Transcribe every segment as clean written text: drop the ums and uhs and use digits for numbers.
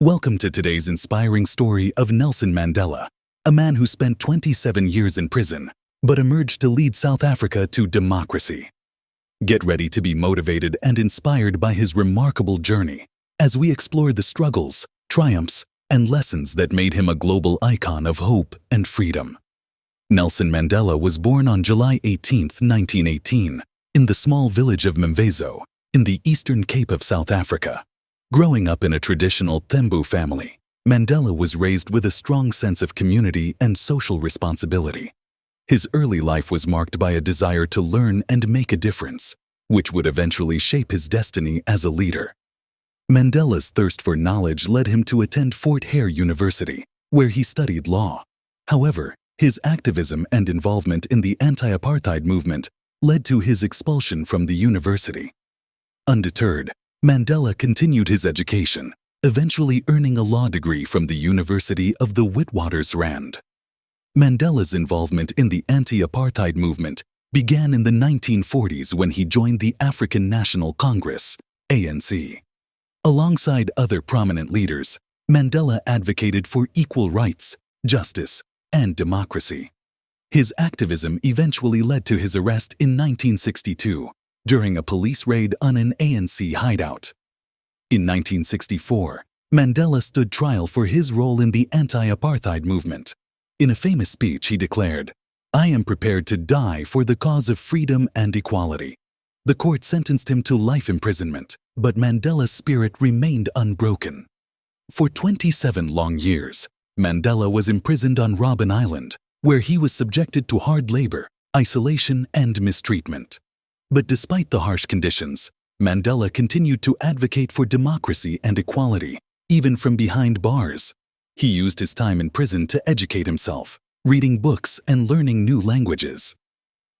Welcome to today's inspiring story of Nelson Mandela, a man who spent 27 years in prison, but emerged to lead South Africa to democracy. Get ready to be motivated and inspired by his remarkable journey as we explore the struggles, triumphs, and lessons that made him a global icon of hope and freedom. Nelson Mandela was born on July 18, 1918, in the small village of Mvezo, in the Eastern Cape of South Africa. Growing up in a traditional Thembu family, Mandela was raised with a strong sense of community and social responsibility. His early life was marked by a desire to learn and make a difference, which would eventually shape his destiny as a leader. Mandela's thirst for knowledge led him to attend Fort Hare University, where he studied law. However, his activism and involvement in the anti-apartheid movement led to his expulsion from the university. Undeterred, Mandela continued his education, eventually earning a law degree from the University of the Witwatersrand. Mandela's involvement in the anti-apartheid movement began in the 1940s when he joined the African National Congress, ANC. Alongside other prominent leaders, Mandela advocated for equal rights, justice, and democracy. His activism eventually led to his arrest in 1962 during a police raid on an ANC hideout. In 1964, Mandela stood trial for his role in the anti-apartheid movement. In a famous speech, he declared, "I am prepared to die for the cause of freedom and equality." The court sentenced him to life imprisonment, but Mandela's spirit remained unbroken. For 27 long years, Mandela was imprisoned on Robben Island, where he was subjected to hard labor, isolation, and mistreatment. But despite the harsh conditions, Mandela continued to advocate for democracy and equality, even from behind bars. He used his time in prison to educate himself, reading books and learning new languages.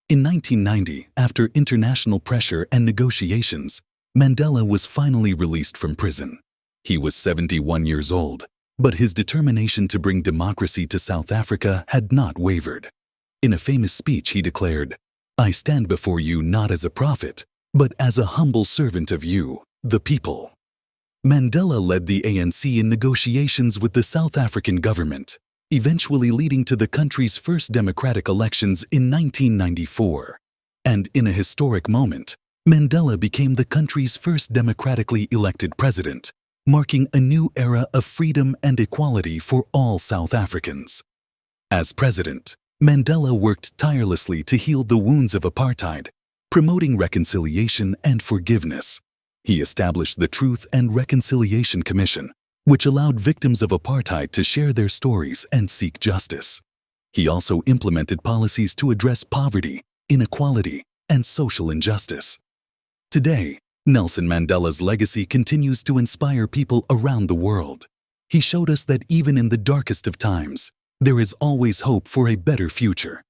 In 1990, after international pressure and negotiations, Mandela was finally released from prison. He was 71 years old, but his determination to bring democracy to South Africa had not wavered. In a famous speech, he declared, "I stand before you not as a prophet, but as a humble servant of you, the people." Mandela led the ANC in negotiations with the South African government, eventually leading to the country's first democratic elections in 1994. And in a historic moment, Mandela became the country's first democratically elected president, marking a new era of freedom and equality for all South Africans. As president, Mandela worked tirelessly to heal the wounds of apartheid, promoting reconciliation and forgiveness. He established the Truth and Reconciliation Commission, which allowed victims of apartheid to share their stories and seek justice. He also implemented policies to address poverty, inequality, and social injustice. Today, Nelson Mandela's legacy continues to inspire people around the world. He showed us that even in the darkest of times, there is always hope for a better future.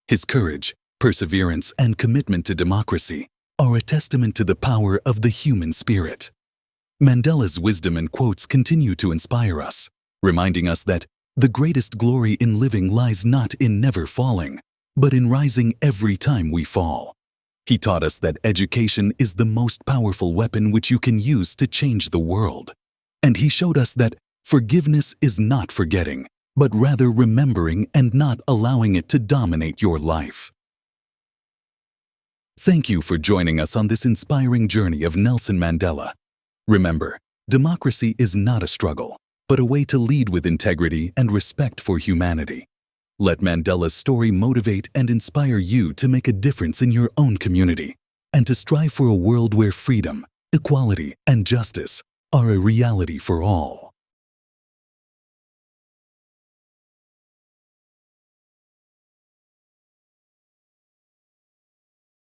His courage, perseverance, and commitment to democracy are a testament to the power of the human spirit. Mandela's wisdom and quotes continue to inspire us, reminding us that the greatest glory in living lies not in never falling, but in rising every time we fall. He taught us that education is the most powerful weapon which you can use to change the world. And he showed us that forgiveness is not forgetting, but rather remembering and not allowing it to dominate your life. Thank you for joining us on this inspiring journey of Nelson Mandela. Remember, democracy is not a struggle, but a way to lead with integrity and respect for humanity. Let Mandela's story motivate and inspire you to make a difference in your own community and to strive for a world where freedom, equality, and justice are a reality for all.